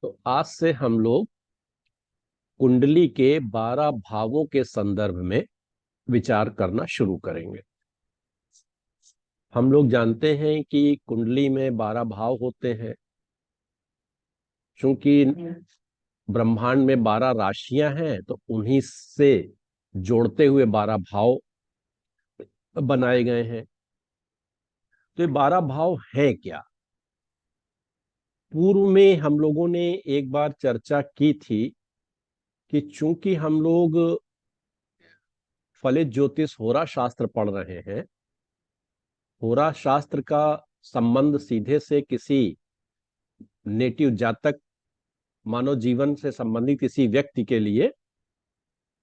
तो आज से हम लोग कुंडली के 12 भावों के संदर्भ में विचार करना शुरू करेंगे। हम लोग जानते हैं कि कुंडली में 12 भाव होते हैं। चूंकि ब्रह्मांड में 12 राशियां हैं तो उन्हीं से जोड़ते हुए 12 भाव बनाए गए हैं। तो ये 12 भाव हैं क्या? पूर्व में हम लोगों ने एक बार चर्चा की थी कि चूंकि हम लोग फलित ज्योतिष होरा शास्त्र पढ़ रहे हैं, होरा शास्त्र का संबंध सीधे से किसी नेटिव जातक मानव जीवन से संबंधित किसी व्यक्ति के लिए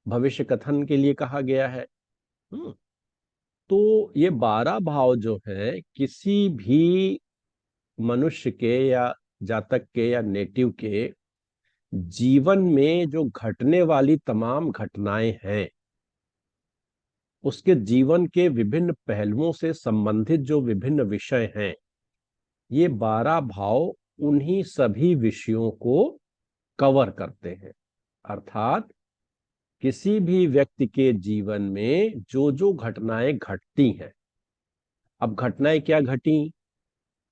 भविष्य कथन के लिए कहा गया है। हम्म, तो ये 12 भाव जो है किसी भी मनुष्य के या जातक के या नेटिव के जीवन में जो घटने वाली तमाम घटनाएं हैं, उसके जीवन के विभिन्न पहलुओं से संबंधित जो विभिन्न विषय हैं, ये 12 भाव उन्हीं सभी विषयों को कवर करते हैं। अर्थात किसी भी व्यक्ति के जीवन में जो जो घटनाएं घटती हैं, अब घटनाएं क्या घटी?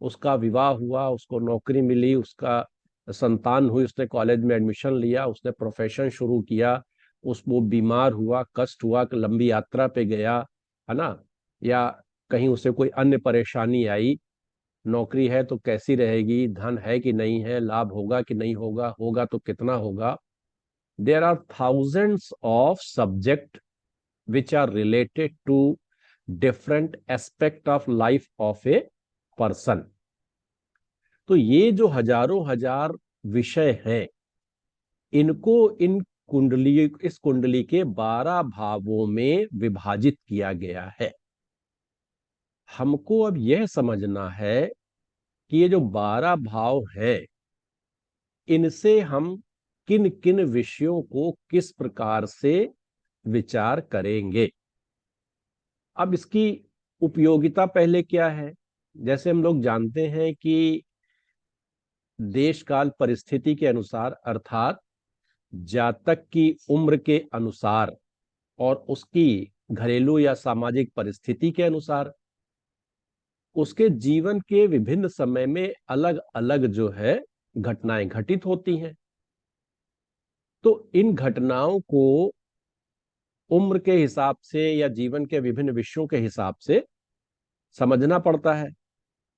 उसका विवाह हुआ, उसको नौकरी मिली, उसका संतान हुई, उसने कॉलेज में एडमिशन लिया, उसने प्रोफेशन शुरू किया, वो बीमार हुआ, कष्ट हुआ, लंबी यात्रा पे गया, है ना? या कहीं उसे कोई अन्य परेशानी आई। नौकरी है तो कैसी रहेगी, धन है कि नहीं है, लाभ होगा कि नहीं होगा, होगा तो कितना होगा। There are thousands of subject which are related to different aspect of life of a person। तो ये जो हजारों हजार विषय हैं, इनको इन कुंडली इस कुंडली के 12 भावों में विभाजित किया गया है। हमको अब यह समझना है कि ये जो 12 भाव है, इनसे हम किन किन विषयों को किस प्रकार से विचार करेंगे। अब इसकी उपयोगिता पहले क्या है? जैसे हम लोग जानते हैं कि देश काल परिस्थिति के अनुसार, अर्थात जातक की उम्र के अनुसार और उसकी घरेलू या सामाजिक परिस्थिति के अनुसार, उसके जीवन के विभिन्न समय में अलग अलग जो है घटनाएं घटित होती हैं। तो इन घटनाओं को उम्र के हिसाब से या जीवन के विभिन्न विषयों के हिसाब से समझना पड़ता है।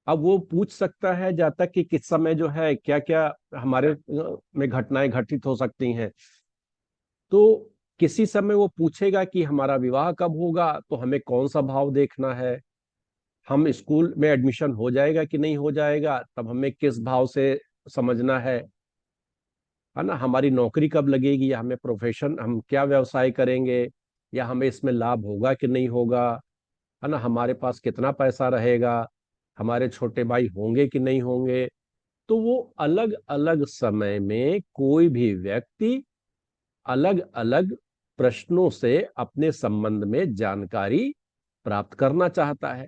अब वो पूछ सकता है जातक कि किस समय जो है क्या क्या हमारे में घटनाएं घटित हो सकती हैं। तो किसी समय वो पूछेगा कि हमारा विवाह कब होगा, तो हमें कौन सा भाव देखना है। हम स्कूल में एडमिशन हो जाएगा कि नहीं हो जाएगा, तब हमें किस भाव से समझना है ना? हमारी नौकरी कब लगेगी, या हमें प्रोफेशन, हम क्या व्यवसाय करेंगे, या हमें इसमें लाभ होगा कि नहीं होगा, है ना? हमारे पास कितना पैसा रहेगा, हमारे छोटे भाई होंगे कि नहीं होंगे। तो वो अलग अलग समय में कोई भी व्यक्ति अलग अलग प्रश्नों से अपने संबंध में जानकारी प्राप्त करना चाहता है।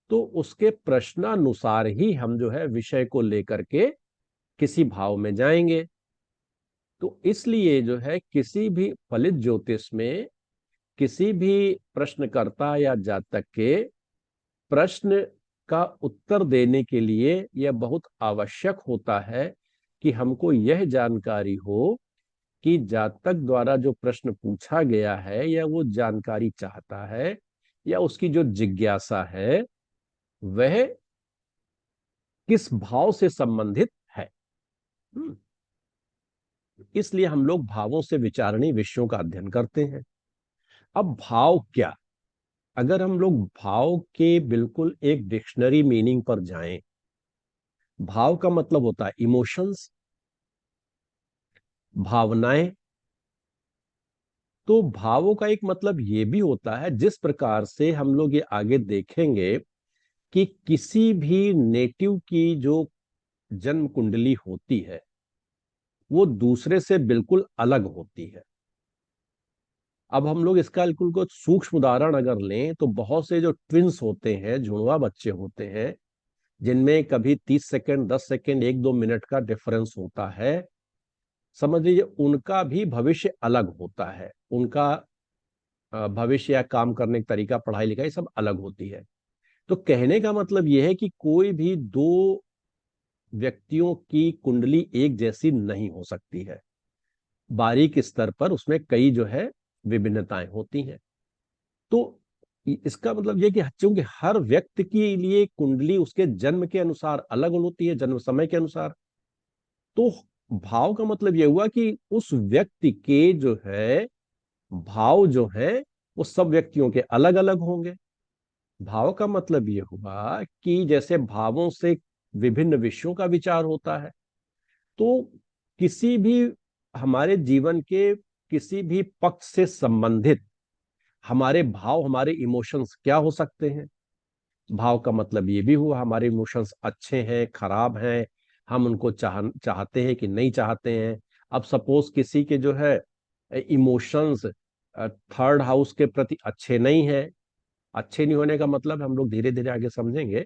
तो उसके प्रश्नानुसार ही हम जो है विषय को लेकर के किसी भाव में जाएंगे। तो इसलिए जो है किसी भी फलित ज्योतिष में किसी भी प्रश्नकर्ता या जातक के प्रश्न का उत्तर देने के लिए यह बहुत आवश्यक होता है कि हमको यह जानकारी हो कि जातक द्वारा जो प्रश्न पूछा गया है या वो जानकारी चाहता है या उसकी जो जिज्ञासा है, वह किस भाव से संबंधित है। हम्म, इसलिए हम लोग भावों से विचारणीय विषयों का अध्ययन करते हैं। अब भाव क्या? अगर हम लोग भाव के बिल्कुल एक डिक्शनरी मीनिंग पर जाएं, भाव का मतलब होता है इमोशंस, भावनाएं। तो भावों का एक मतलब ये भी होता है, जिस प्रकार से हम लोग ये आगे देखेंगे कि किसी भी नेटिव की जो जन्म कुंडली होती है, वो दूसरे से बिल्कुल अलग होती है। अब हम लोग इसका बिल्कुल को सूक्ष्म उदाहरण अगर लें, तो बहुत से जो ट्विंस होते हैं, जुड़वा बच्चे होते हैं, जिनमें कभी 30 सेकंड, 10 सेकंड, 1-2 मिनट का डिफरेंस होता है, समझ लीजिए उनका भी भविष्य अलग होता है। उनका भविष्य या काम करने का तरीका, पढ़ाई लिखाई सब अलग होती है। तो कहने का मतलब यह है कि कोई भी दो व्यक्तियों की कुंडली एक जैसी नहीं हो सकती है। बारीक स्तर पर उसमें कई जो है विभिन्नताएं होती हैं। तो इसका मतलब यह कि चूंकि हर व्यक्ति के लिए कुंडली उसके जन्म के अनुसार अलग होती है, जन्म समय के अनुसार, तो भाव का मतलब यह हुआ कि उस व्यक्ति के जो है भाव जो है वो सब व्यक्तियों के अलग अलग होंगे। भाव का मतलब यह हुआ कि जैसे भावों से विभिन्न विषयों का विचार होता है, तो किसी भी हमारे जीवन के किसी भी पक्ष से संबंधित हमारे भाव, हमारे इमोशंस क्या हो सकते हैं। भाव का मतलब ये भी हुआ हमारे इमोशंस अच्छे हैं, खराब हैं, हम उनको चाहते हैं कि नहीं चाहते हैं। अब सपोज किसी के जो है इमोशंस थर्ड हाउस के प्रति अच्छे नहीं है। अच्छे नहीं होने का मतलब हम लोग धीरे धीरे आगे समझेंगे।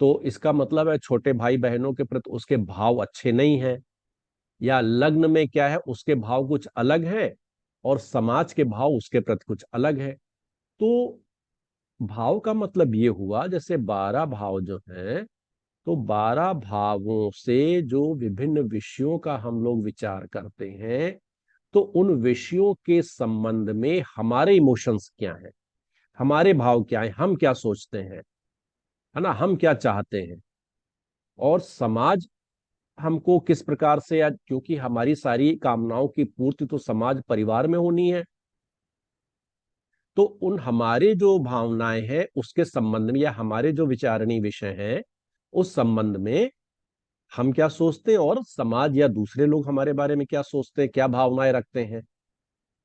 तो इसका मतलब है छोटे भाई बहनों के प्रति उसके भाव अच्छे नहीं है, या लग्न में क्या है उसके भाव कुछ अलग है और समाज के भाव उसके प्रति कुछ अलग है। तो भाव का मतलब ये हुआ जैसे 12 भाव जो है, तो 12 भावों से जो विभिन्न विषयों का हम लोग विचार करते हैं, तो उन विषयों के संबंध में हमारे इमोशंस क्या हैं, हमारे भाव क्या हैं, हम क्या सोचते हैं, है ना, हम क्या चाहते हैं, और समाज हमको किस प्रकार से, या क्योंकि हमारी सारी कामनाओं की पूर्ति तो समाज परिवार में होनी है, तो उन हमारे जो भावनाएं हैं उसके संबंध में, या हमारे जो विचारणीय विषय हैं उस संबंध में हम क्या सोचते हैं, और समाज या दूसरे लोग हमारे बारे में क्या सोचते हैं, क्या भावनाएं रखते हैं।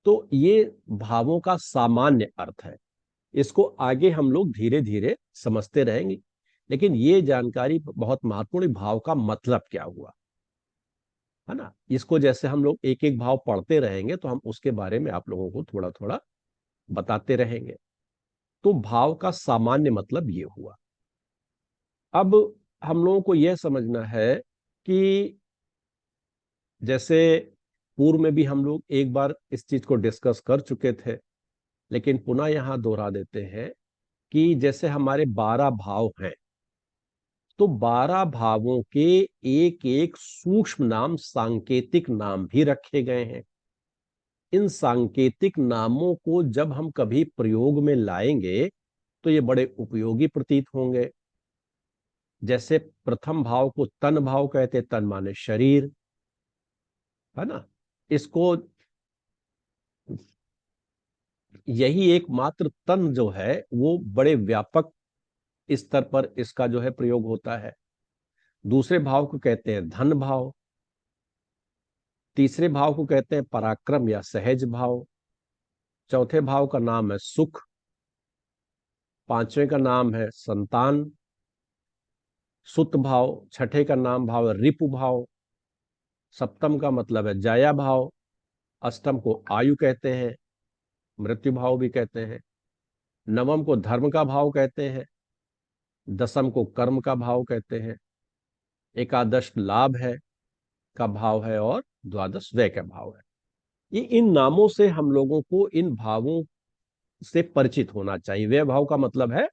तो ये भावों का सामान्य अर्थ है। इसको आगे हम लोग धीरे धीरे समझते रहेंगे, लेकिन ये जानकारी बहुत महत्वपूर्ण, भाव का मतलब क्या हुआ, है ना। इसको जैसे हम लोग एक एक भाव पढ़ते रहेंगे तो हम उसके बारे में आप लोगों को थोड़ा थोड़ा बताते रहेंगे। तो भाव का सामान्य मतलब ये हुआ। अब हम लोगों को यह समझना है कि जैसे पूर्व में भी हम लोग एक बार इस चीज को डिस्कस कर चुके थे, लेकिन पुनः यहां दोहरा देते हैं कि जैसे हमारे 12 भाव हैं, तो 12 भावों के एक एक सूक्ष्म नाम, सांकेतिक नाम भी रखे गए हैं। इन सांकेतिक नामों को जब हम कभी प्रयोग में लाएंगे तो ये बड़े उपयोगी प्रतीत होंगे। जैसे प्रथम भाव को तन भाव कहते हैं, तन माने शरीर, है ना। इसको यही एकमात्र तन जो है वो बड़े व्यापक स्तर पर इसका जो है प्रयोग होता है। दूसरे भाव को कहते हैं धन भाव। तीसरे भाव को कहते हैं पराक्रम या सहज भाव। चौथे भाव का नाम है सुख। पांचवें का नाम है संतान, सुत भाव। छठे का नाम भाव है रिपु भाव। सप्तम का मतलब है जया भाव। अष्टम को आयु कहते हैं, मृत्यु भाव भी कहते हैं। नवम को धर्म का भाव कहते हैं। दसम को कर्म का भाव कहते हैं। एकादश लाभ है का भाव है, और द्वादश व्यय का भाव है। ये इन नामों से हम लोगों को इन भावों से परिचित होना चाहिए। व्यय भाव का मतलब है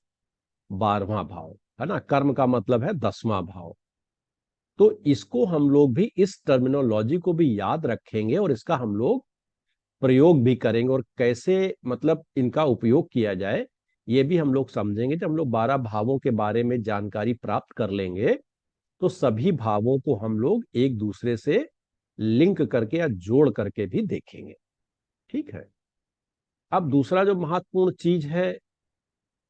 12वां भाव, है ना। कर्म का मतलब है 10वां भाव। तो इसको हम लोग भी, इस टर्मिनोलॉजी को भी याद रखेंगे और इसका हम लोग प्रयोग भी करेंगे, और कैसे मतलब इनका उपयोग किया जाए ये भी हम लोग समझेंगे। जब हम लोग 12 भावों के बारे में जानकारी प्राप्त कर लेंगे तो सभी भावों को हम लोग एक दूसरे से लिंक करके या जोड़ करके भी देखेंगे। ठीक है। अब दूसरा जो महत्वपूर्ण चीज है,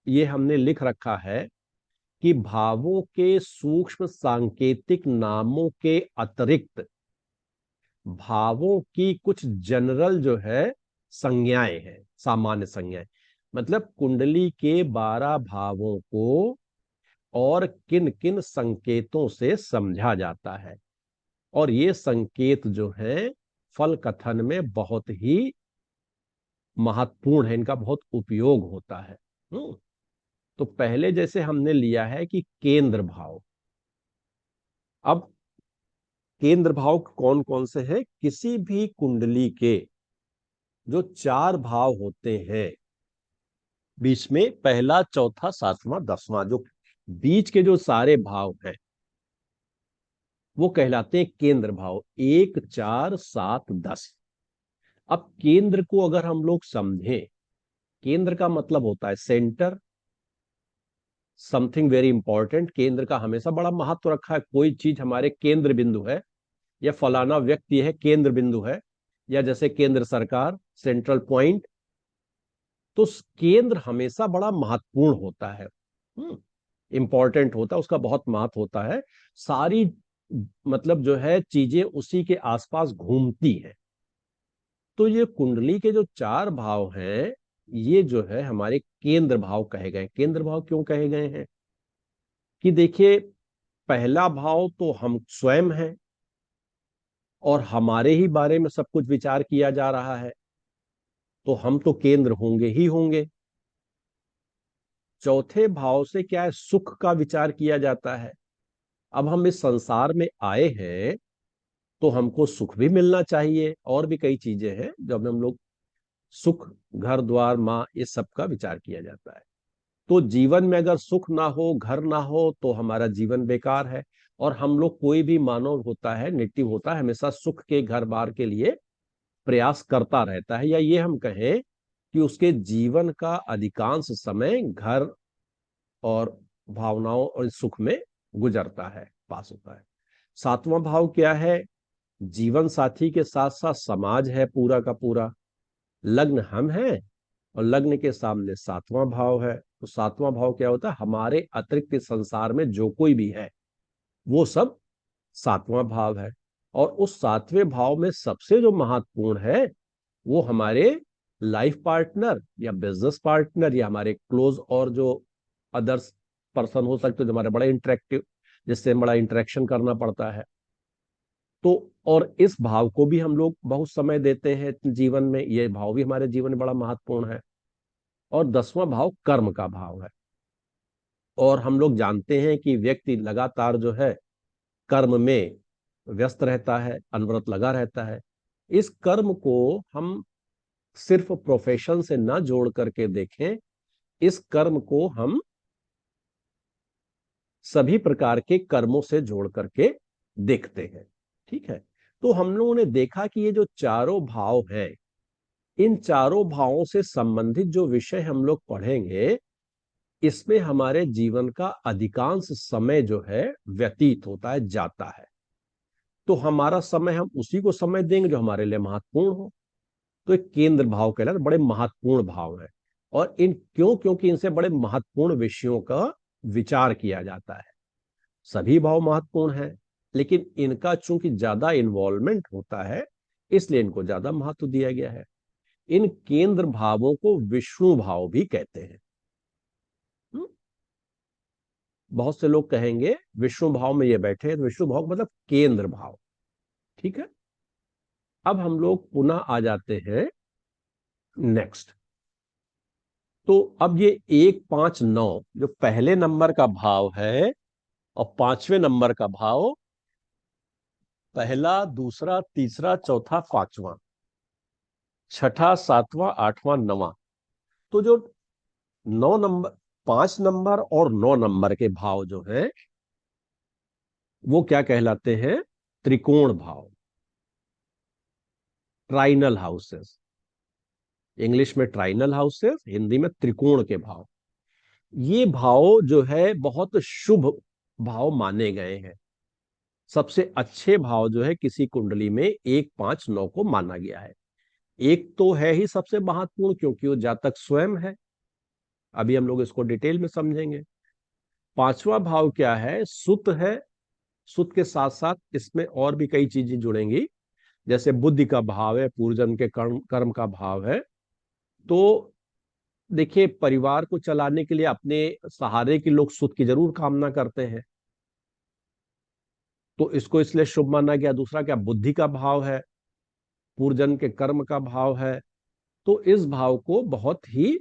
ये हमने लिख रखा है कि भावों के सूक्ष्म सांकेतिक नामों के अतिरिक्त भावों की कुछ जनरल जो है संज्ञाएं हैं, सामान्य संज्ञाएं। मतलब कुंडली के 12 भावों को और किन किन संकेतों से समझा जाता है, और ये संकेत जो है फल कथन में बहुत ही महत्वपूर्ण है, इनका बहुत उपयोग होता है। तो पहले जैसे हमने लिया है कि केंद्र भाव। अब केंद्र भाव कौन कौन से हैं? किसी भी कुंडली के जो 4 भाव होते हैं, बीच में पहला, चौथा, सातवां, 10वां, जो बीच के जो सारे भाव हैं वो कहलाते हैं केंद्र भाव। 1, 4, 7, 10। अब केंद्र को अगर हम लोग समझें, केंद्र का मतलब होता है सेंटर, समथिंग वेरी इंपॉर्टेंट। केंद्र का हमेशा बड़ा महत्व रखा है। कोई चीज हमारे केंद्र बिंदु है, या फलाना व्यक्ति है केंद्र बिंदु है, या जैसे केंद्र सरकार, सेंट्रल पॉइंट। तो केंद्र हमेशा बड़ा महत्वपूर्ण होता है, इंपॉर्टेंट होता है, उसका बहुत महत्व होता है। सारी मतलब जो है चीजें उसी के आसपास घूमती हैं। तो ये कुंडली के जो 4 भाव हैं, ये जो है हमारे केंद्र भाव कहे गए। केंद्र भाव क्यों कहे गए हैं? कि देखिए, पहला भाव तो हम स्वयं हैं और हमारे ही बारे में सब कुछ विचार किया जा रहा है, तो हम तो केंद्र होंगे ही होंगे। चौथे भाव से क्या है? सुख का विचार किया जाता है। अब हम इस संसार में आए हैं तो हमको सुख भी मिलना चाहिए, और भी कई चीजें हैं जब हम लोग सुख, घर द्वार, माँ, ये सब का विचार किया जाता है। तो जीवन में अगर सुख ना हो, घर ना हो, तो हमारा जीवन बेकार है। और हम लोग, कोई भी मानव होता है, नेटिव होता है, हमेशा सुख के, घर बार के लिए प्रयास करता रहता है, या ये हम कहें कि उसके जीवन का अधिकांश समय घर और भावनाओं और सुख में गुजरता है, पास होता है। सातवां भाव क्या है? जीवन साथी के साथ साथ समाज है पूरा का पूरा। लग्न हम हैं और लग्न के सामने सातवां भाव है। तो सातवां भाव क्या होता है? हमारे अतिरिक्त इस संसार में जो कोई भी है वो सब सातवां भाव है। और उस सातवें भाव में सबसे जो महत्वपूर्ण है वो हमारे लाइफ पार्टनर या बिजनेस पार्टनर या हमारे क्लोज और जो अदर्स पर्सन हो सकते, जो हमारे बड़े इंटरेक्टिव, जिससे बड़ा इंटरेक्शन करना पड़ता है। तो और इस भाव को भी हम लोग बहुत समय देते हैं जीवन में, ये भाव भी हमारे जीवन में बड़ा महत्वपूर्ण है। और 10वां भाव कर्म का भाव है। और हम लोग जानते हैं कि व्यक्ति लगातार जो है कर्म में व्यस्त रहता है, अनवरत लगा रहता है। इस कर्म को हम सिर्फ प्रोफेशन से ना जोड़ करके देखें, इस कर्म को हम सभी प्रकार के कर्मों से जोड़ करके देखते हैं। ठीक है। तो हम लोगों ने देखा कि ये जो चारों भाव हैं, इन चारों भावों से संबंधित जो विषय हम लोग पढ़ेंगे, इसमें हमारे जीवन का अधिकांश समय जो है व्यतीत होता है, जाता है। तो हमारा समय हम उसी को समय देंगे जो हमारे लिए महत्वपूर्ण हो। तो एक केंद्र भाव कहलाता है, बड़े महत्वपूर्ण भाव है। और इन क्योंकि इनसे बड़े महत्वपूर्ण विषयों का विचार किया जाता है। सभी भाव महत्वपूर्ण हैं, लेकिन इनका चूंकि ज्यादा इन्वॉल्वमेंट होता है, इसलिए इनको ज्यादा महत्व दिया गया है। इन केंद्र भावों को विष्णु भाव भी कहते हैं। बहुत से लोग कहेंगे विष्णु भाव में ये बैठे हैं, तो विष्णु भाव मतलब केंद्र भाव। ठीक है। अब हम लोग पुनः आ जाते हैं नेक्स्ट। तो अब ये 1, 5, 9 जो पहले नंबर का भाव है, और 5वें नंबर का भाव, पहला, दूसरा, तीसरा, चौथा, 5वां, छठा, 7वां, 8वां, 9वां। तो जो 9 नंबर, 5 नंबर और 9 नंबर के भाव जो है वो क्या कहलाते हैं? त्रिकोण भाव, ट्राइनल हाउसेस। इंग्लिश में ट्राइनल हाउसेस, हिंदी में त्रिकोण के भाव। ये भाव जो है बहुत शुभ भाव माने गए हैं। सबसे अच्छे भाव जो है किसी कुंडली में 1, 5, 9 को माना गया है। एक तो है ही सबसे महत्वपूर्ण, क्योंकि वो जातक स्वयं है। अभी हम लोग इसको डिटेल में समझेंगे। 5वां भाव क्या है? सुत है। सुत के साथ साथ इसमें और भी कई चीजें जुड़ेंगी, जैसे बुद्धि का भाव है, पूर्वजन्म के कर्म कर्म का भाव है। तो देखिए, परिवार को चलाने के लिए अपने सहारे के लोग सुख की जरूर कामना करते हैं, तो इसको इसलिए शुभ माना गया। दूसरा क्या? बुद्धि का भाव है, पूर्वजन्म के कर्म का भाव है। तो इस भाव को बहुत ही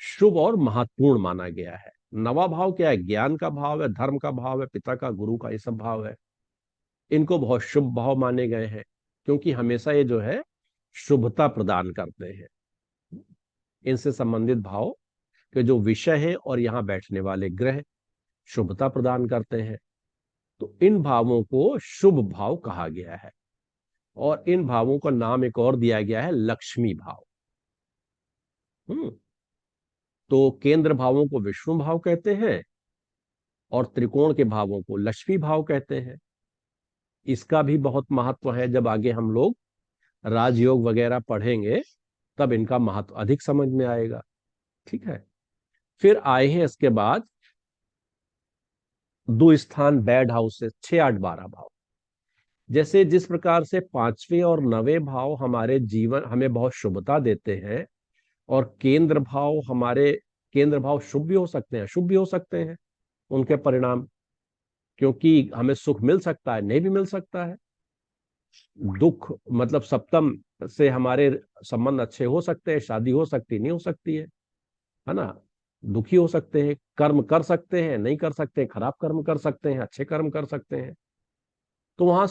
शुभ और महत्वपूर्ण माना गया है। नवा भाव क्या है? ज्ञान का भाव है, धर्म का भाव है, पिता का, गुरु का, ये सब भाव है। इनको बहुत शुभ भाव माने गए हैं, क्योंकि हमेशा ये जो है शुभता प्रदान करते हैं। इनसे संबंधित भाव के जो विषय है और यहाँ बैठने वाले ग्रह शुभता प्रदान करते हैं। तो इन भावों को शुभ भाव कहा गया है, और इन भावों का नाम एक और दिया गया है, लक्ष्मी भाव। हम्म तो केंद्र भावों को विष्णु भाव कहते हैं, और त्रिकोण के भावों को लक्ष्मी भाव कहते हैं। इसका भी बहुत महत्व है। जब आगे हम लोग राजयोग वगैरह पढ़ेंगे तब इनका महत्व अधिक समझ में आएगा। ठीक है। फिर आए हैं इसके बाद दो स्थान बैड हाउस से 6, 8, 12 भाव। जैसे जिस प्रकार से पांचवें और नवें भाव हमारे जीवन हमें बहुत शुभता देते हैं, और केंद्र भाव शुभ भी हो सकते हैं, अशुभ भी हो सकते हैं उनके परिणाम, क्योंकि हमें सुख मिल सकता है, नहीं भी मिल सकता है। दुख मतलब सप्तम से हमारे संबंध अच्छे हो सकते हैं, शादी हो सकती, नहीं हो सकती है ना। दुखी हो सकते हैं, कर्म कर सकते हैं, नहीं कर सकते, खराब कर्म कर सकते हैं, अच्छे कर्म कर सकते हैं। तो वहां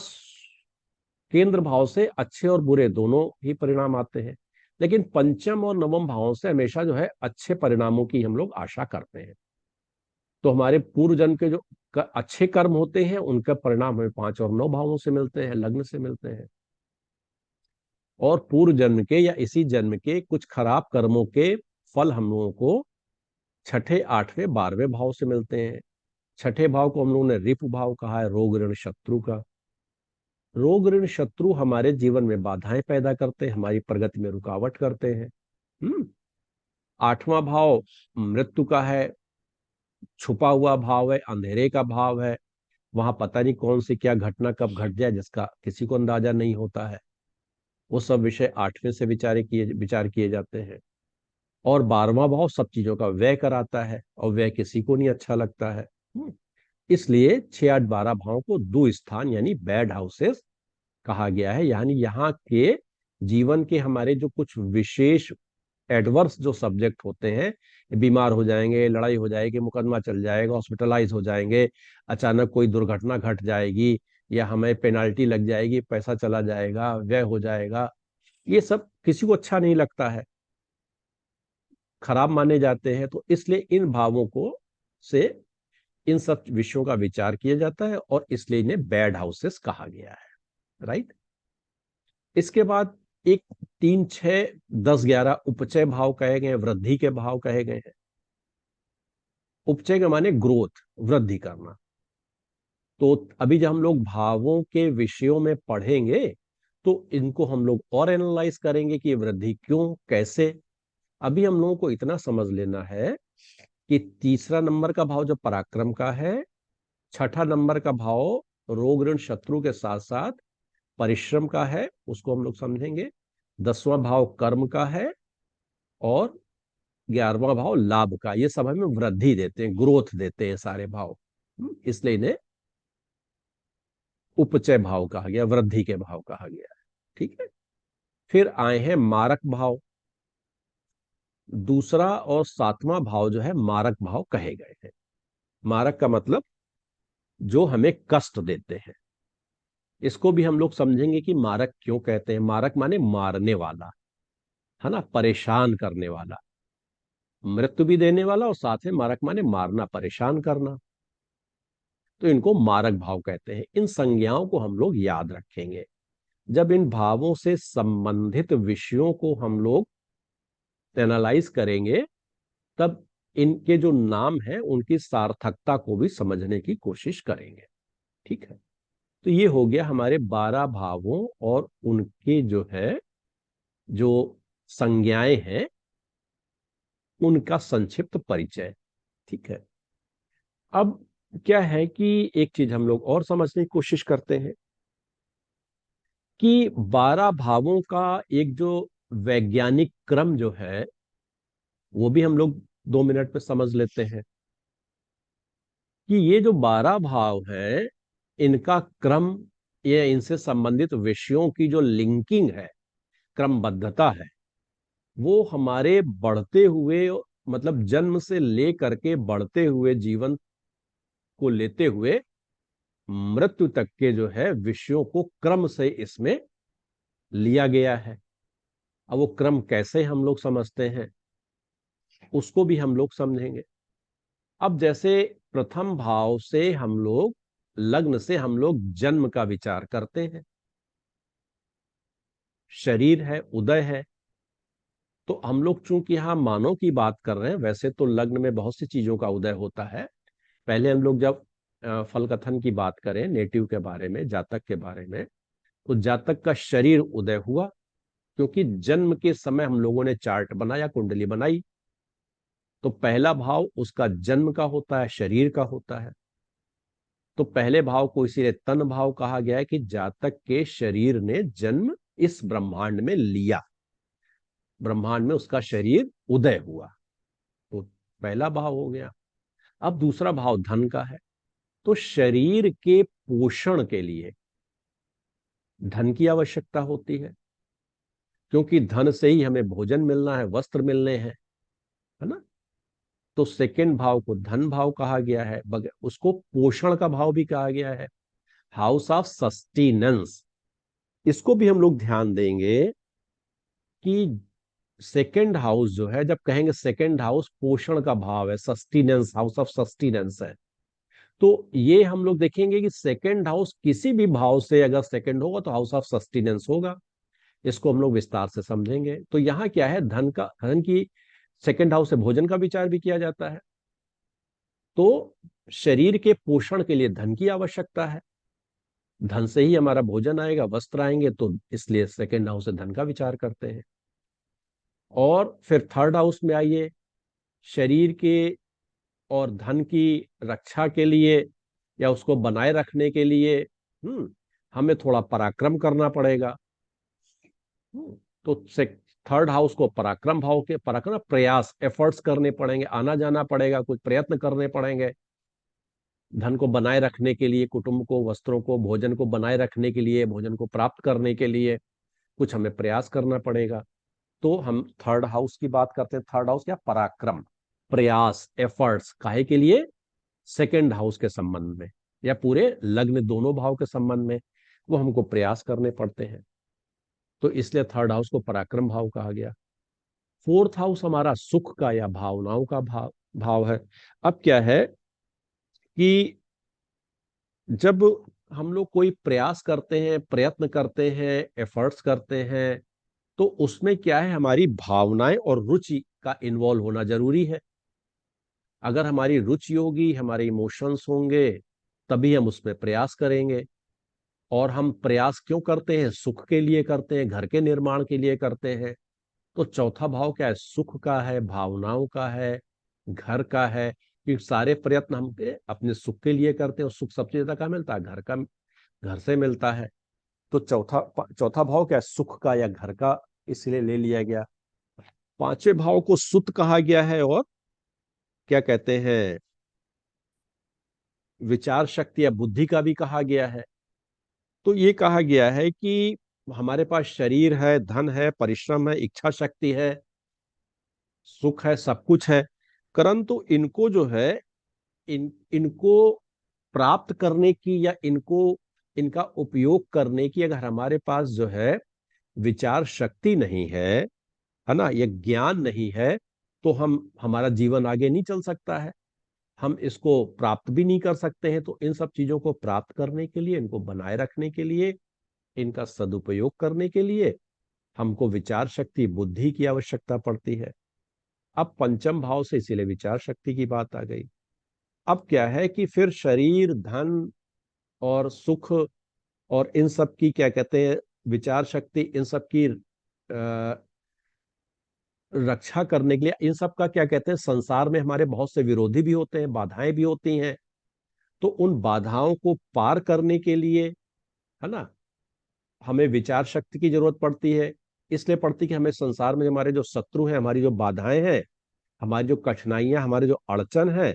केंद्र भाव से अच्छे और बुरे दोनों ही परिणाम आते हैं। लेकिन पंचम और नवम भावों से हमेशा जो है अच्छे परिणामों की हम लोग आशा करते हैं। तो हमारे पूर्व जन्म के जो अच्छे कर्म होते हैं उनका परिणाम हमें 5 और 9 भावों से मिलते हैं, लग्न से मिलते हैं। और पूर्व जन्म के या इसी जन्म के कुछ खराब कर्मों के फल हम लोगों को छठे, आठवें, 12वें भाव से मिलते हैं। छठे भाव को हम लोगों ने रिपु भाव कहा है, रोग ऋण शत्रु का। रोग ऋण शत्रु हमारे जीवन में बाधाएं पैदा करते हैं, हमारी प्रगति में रुकावट करते हैं। हम्म आठवां भाव मृत्यु का है, छुपा हुआ भाव है, अंधेरे का भाव है। वहां पता नहीं कौन सी क्या घटना कब घट जाए जिसका किसी को अंदाजा नहीं होता है। वो सब विषय आठवें से विचार किए जाते हैं। और 12वां भाव सब चीजों का व्यय कराता है, और व्यय किसी को नहीं अच्छा लगता है। इसलिए 6, 8, 12 भाव को दो स्थान यानी बैड हाउसेस कहा गया है। यानी यहाँ के जीवन के हमारे जो कुछ विशेष एडवर्स जो सब्जेक्ट होते हैं, बीमार हो जाएंगे, लड़ाई हो जाएगी, मुकदमा चल जाएगा, हॉस्पिटलाइज हो जाएंगे, अचानक कोई दुर्घटना घट जाएगी, या हमें पेनाल्टी लग जाएगी, पैसा चला जाएगा, व्यय हो जाएगा, ये सब किसी को अच्छा नहीं लगता है, खराब माने जाते हैं। तो इसलिए इन भावों को से इन सब विषयों का विचार किया जाता है, और इसलिए इन्हें बैड हाउसेस कहा गया है। राइट। इसके बाद एक 3, 6, 10, 11 उपचय भाव कहे गए, वृद्धि के भाव कहे गए हैं। उपचय के माने ग्रोथ, वृद्धि करना। तो अभी जब हम लोग भावों के विषयों में पढ़ेंगे तो इनको हम लोग और एनालाइज करेंगे कि ये वृद्धि क्यों, कैसे। अभी हम लोगों को इतना समझ लेना है कि तीसरा नंबर का भाव जो पराक्रम का है, छठा नंबर का भाव रोग ऋण शत्रु के साथ साथ परिश्रम का है, उसको हम लोग समझेंगे। 10वां भाव कर्म का है, और 11वां भाव लाभ का। ये सब हमें वृद्धि देते हैं, ग्रोथ देते हैं सारे भाव। इसलिए इन्हें उपचय भाव कहा गया, वृद्धि के भाव कहा गया है। ठीक है। फिर आए हैं मारक भाव। दूसरा और 7वां भाव जो है मारक भाव कहे गए हैं। मारक का मतलब जो हमें कष्ट देते हैं। इसको भी हम लोग समझेंगे कि मारक क्यों कहते हैं। मारक माने मारने वाला, है ना, परेशान करने वाला, मृत्यु भी देने वाला, और साथ में मारक माने मारना, परेशान करना। तो इनको मारक भाव कहते हैं। इन संज्ञाओं को हम लोग याद रखेंगे। जब इन भावों से संबंधित विषयों को हम लोग एनालाइज करेंगे तब इनके जो नाम है उनकी सार्थकता को भी समझने की कोशिश करेंगे। ठीक है। तो ये हो गया हमारे 12 भावों और उनके जो है जो संज्ञाएं हैं उनका संक्षिप्त परिचय। ठीक है। अब क्या है कि एक चीज हम लोग और समझने की कोशिश करते हैं कि 12 भावों का एक जो वैज्ञानिक क्रम जो है वो भी हम लोग 2 मिनट में समझ लेते हैं कि ये जो 12 भाव है इनका क्रम, ये इनसे संबंधित विषयों की जो लिंकिंग है, क्रमबद्धता है, वो हमारे बढ़ते हुए मतलब जन्म से लेकर के बढ़ते हुए जीवन को लेते हुए मृत्यु तक के जो है विषयों को क्रम से इसमें लिया गया है। अब वो क्रम कैसे हम लोग समझते हैं उसको भी हम लोग समझेंगे। अब जैसे प्रथम भाव से हम लोग, लग्न से हम लोग जन्म का विचार करते हैं, शरीर है, उदय है। तो हम लोग चूंकि यहां मानव की बात कर रहे हैं, वैसे तो लग्न में बहुत सी चीजों का उदय होता है। पहले हम लोग जब फल कथन की बात करें, नेटिव के बारे में, जातक के बारे में, तो जातक का शरीर उदय हुआ, क्योंकि जन्म के समय हम लोगों ने चार्ट बनाया, कुंडली बनाई। तो पहला भाव उसका जन्म का होता है, शरीर का होता है। तो पहले भाव को इसीलिए तन भाव कहा गया है कि जातक के शरीर ने जन्म इस ब्रह्मांड में लिया, ब्रह्मांड में उसका शरीर उदय हुआ। तो पहला भाव हो गया। अब दूसरा भाव धन का है। तो शरीर के पोषण के लिए धन की आवश्यकता होती है, क्योंकि धन से ही हमें भोजन मिलना है, वस्त्र मिलने हैं, है ना। तो सेकंड भाव को धन भाव कहा गया है, उसको पोषण का भाव भी कहा गया है, हाउस ऑफ सस्टेनेंस। इसको भी हम लोग ध्यान देंगे कि सेकंड हाउस जो है, जब कहेंगे सेकंड हाउस पोषण का भाव है, सस्टेनेंस, हाउस ऑफ सस्टेनेंस है। तो ये हम लोग देखेंगे कि सेकंड हाउस किसी भी भाव से अगर सेकंड होगा तो हाउस ऑफ सस्टेनेंस होगा। इसको हम लोग विस्तार से समझेंगे। तो यहाँ क्या है, धन की सेकंड हाउस से भोजन का विचार भी किया जाता है। तो शरीर के पोषण के लिए धन की आवश्यकता है, धन से ही हमारा भोजन आएगा, वस्त्र आएंगे, तो इसलिए सेकंड हाउस से धन का विचार करते हैं। और फिर थर्ड हाउस में आइए, शरीर के और धन की रक्षा के लिए या उसको बनाए रखने के लिए हमें थोड़ा पराक्रम करना पड़ेगा। तो थर्ड हाउस को पराक्रम भाव के, पराक्रम प्रयास, एफर्ट्स करने पड़ेंगे, आना जाना पड़ेगा, कुछ प्रयत्न करने पड़ेंगे धन को बनाए रखने के लिए, कुटुंब को, वस्त्रों को, भोजन को बनाए रखने के लिए, भोजन को प्राप्त करने के लिए कुछ हमें प्रयास करना पड़ेगा। तो हम थर्ड हाउस की बात करते हैं। थर्ड हाउस क्या, पराक्रम, प्रयास, एफर्ट्स, काहे के लिए, सेकंड हाउस के संबंध में या पूरे लग्न दोनों भाव के संबंध में वो हमको प्रयास करने पड़ते हैं। तो इसलिए थर्ड हाउस को पराक्रम भाव कहा गया। फोर्थ हाउस हमारा सुख का या भावनाओं का भाव है। अब क्या है कि जब हम लोग कोई प्रयास करते हैं, प्रयत्न करते हैं, एफर्ट्स करते हैं, तो उसमें क्या है, हमारी भावनाएं और रुचि का इन्वॉल्व होना जरूरी है। अगर हमारी रुचि होगी, हमारे इमोशंस होंगे, तभी हम उसमें प्रयास करेंगे। और हम प्रयास क्यों करते हैं, सुख के लिए करते हैं, घर के निर्माण के लिए करते हैं। तो चौथा भाव क्या है, सुख का है, भावनाओं का है, घर का है। कि सारे प्रयत्न हम अपने सुख के लिए करते हैं, और सुख सबसे ज्यादा कहाँ मिलता है, घर से मिलता है। तो चौथा भाव क्या है, सुख का या घर का, इसलिए ले लिया गया। पांचवें भाव को सुत कहा गया है, और क्या कहते हैं, विचार शक्ति या बुद्धि का भी कहा गया है। तो ये कहा गया है कि हमारे पास शरीर है, धन है, परिश्रम है, इच्छा शक्ति है, सुख है, सब कुछ है, परंतु इनको जो है, इनको प्राप्त करने की या इनको, इनका उपयोग करने की अगर हमारे पास जो है विचार शक्ति नहीं है ना, ये ज्ञान नहीं है, तो हमारा जीवन आगे नहीं चल सकता है, हम इसको प्राप्त भी नहीं कर सकते हैं। तो इन सब चीजों को प्राप्त करने के लिए, इनको बनाए रखने के लिए, इनका सदुपयोग करने के लिए हमको विचार शक्ति, बुद्धि की आवश्यकता पड़ती है। अब पंचम भाव से इसीलिए विचार शक्ति की बात आ गई। अब क्या है कि फिर शरीर, धन और सुख और इन सब की क्या कहते हैं, विचार शक्ति, इन सब की रक्षा करने के लिए, इन सब का क्या कहते हैं, संसार में हमारे बहुत से विरोधी भी होते हैं, बाधाएं भी होती हैं। तो उन बाधाओं को पार करने के लिए, है ना, हमें विचार शक्ति की जरूरत पड़ती है। इसलिए पड़ती कि हमें संसार में हमारे जो शत्रु हैं, हमारी जो बाधाएं हैं, हमारी जो कठिनाइयां, हमारे जो अड़चन है,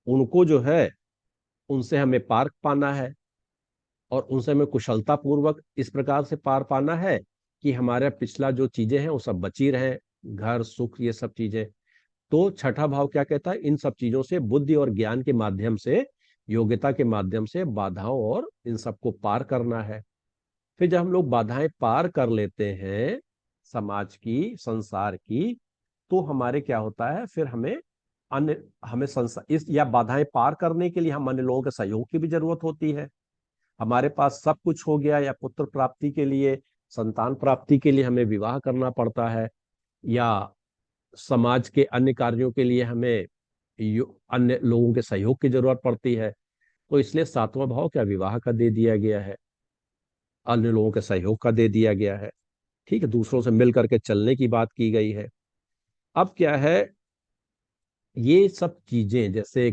उनको जो है, उनसे हमें पार पाना है। और उनसे हमें कुशलता पूर्वक इस प्रकार से पार पाना है कि हमारा पिछला जो चीजें हैं वो सब बची रहे, घर, सुख, ये सब चीजें। तो छठा भाव क्या कहता है? इन सब चीजों से बुद्धि और ज्ञान के माध्यम से, योग्यता के माध्यम से बाधाओं और इन सबको पार करना है। फिर जब हम लोग बाधाएं पार कर लेते हैं, समाज की, संसार की, तो हमारे क्या होता है, फिर अन्य हमें संसार इस या बाधाएं पार करने के लिए हम अन्य लोगों के सहयोग की भी जरूरत होती है। हमारे पास सब कुछ हो गया, या पुत्र प्राप्ति के लिए, संतान प्राप्ति के लिए हमें विवाह करना पड़ता है, या समाज के अन्य कार्यों के लिए हमें अन्य लोगों के सहयोग की जरूरत पड़ती है। तो इसलिए सातवां भाव क्या, विवाह का दे दिया गया है, अन्य लोगों के सहयोग का दे दिया गया है। ठीक है, दूसरों से मिल करके चलने की बात की गई है। अब क्या है, ये सब चीजें जैसे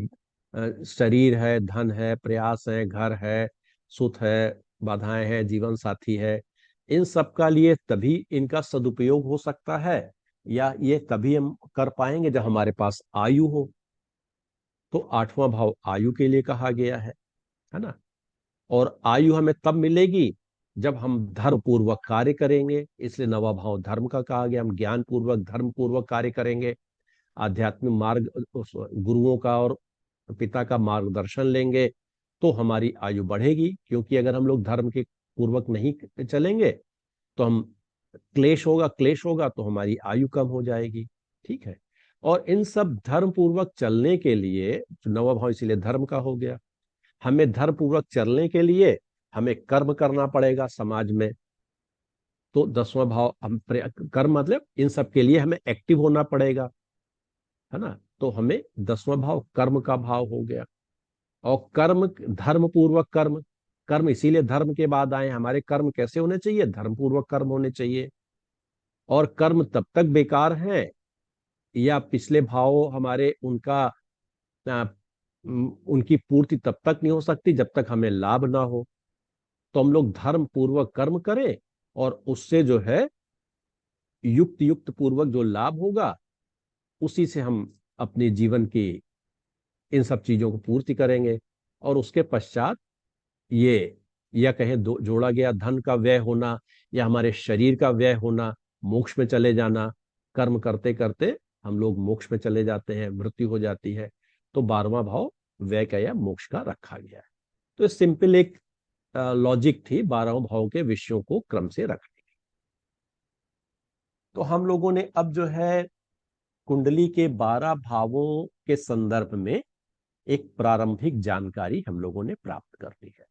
शरीर है, धन है, प्रयास है, घर है, सुख है, बाधाएं हैं, जीवन साथी है, इन सब का लिए तभी इनका सदुपयोग हो सकता है, या ये तभी हम कर पाएंगे जब हमारे पास आयु हो। तो आठवां भाव आयु के लिए कहा गया है ना। और आयु हमें तब मिलेगी जब हम धर्म पूर्वक कार्य करेंगे, इसलिए नवा भाव धर्म का कहा गया। हम ज्ञान पूर्वक, धर्म पूर्वक कार्य करेंगे, आध्यात्मिक मार्ग, गुरुओं का और पिता का मार्गदर्शन लेंगे, तो हमारी आयु बढ़ेगी। क्योंकि अगर हम लोग धर्म के पूर्वक नहीं चलेंगे तो हम क्लेश होगा तो हमारी आयु कम हो जाएगी। ठीक है। और इन सब धर्म पूर्वक चलने के लिए, जो नवा भाव इसीलिए धर्म का हो गया, हमें धर्म पूर्वक चलने के लिए हमें कर्म करना पड़ेगा समाज में। तो दसवां भाव हम कर्म मतलब इन सब के लिए हमें एक्टिव होना पड़ेगा, है ना। तो हमें दसवां भाव कर्म का भाव हो गया। और कर्म, धर्म पूर्वक कर्म, कर्म इसीलिए धर्म के बाद आए। हमारे कर्म कैसे होने चाहिए? धर्म पूर्वक कर्म होने चाहिए। और कर्म तब तक बेकार है, या पिछले भाव हमारे आ, उनकी पूर्ति तब तक नहीं हो सकती जब तक हमें लाभ ना हो। तो हम लोग धर्म पूर्वक कर्म करें, और उससे जो है युक्त युक्त पूर्वक जो लाभ होगा, उसी से हम अपने जीवन की इन सब चीजों को पूर्ति करेंगे। और उसके पश्चात ये, या कहें जोड़ा गया धन का व्यय होना, या हमारे शरीर का व्यय होना, मोक्ष में चले जाना। कर्म करते करते हम लोग मोक्ष में चले जाते हैं, मृत्यु हो जाती है। तो 12वां भाव व्यय का या मोक्ष का रखा गया है। तो सिंपल एक लॉजिक थी 12 भाव के विषयों को क्रम से रखने की। तो हम लोगों ने अब जो है कुंडली के 12 भावों के संदर्भ में एक प्रारंभिक जानकारी हम लोगों ने प्राप्त कर ली है।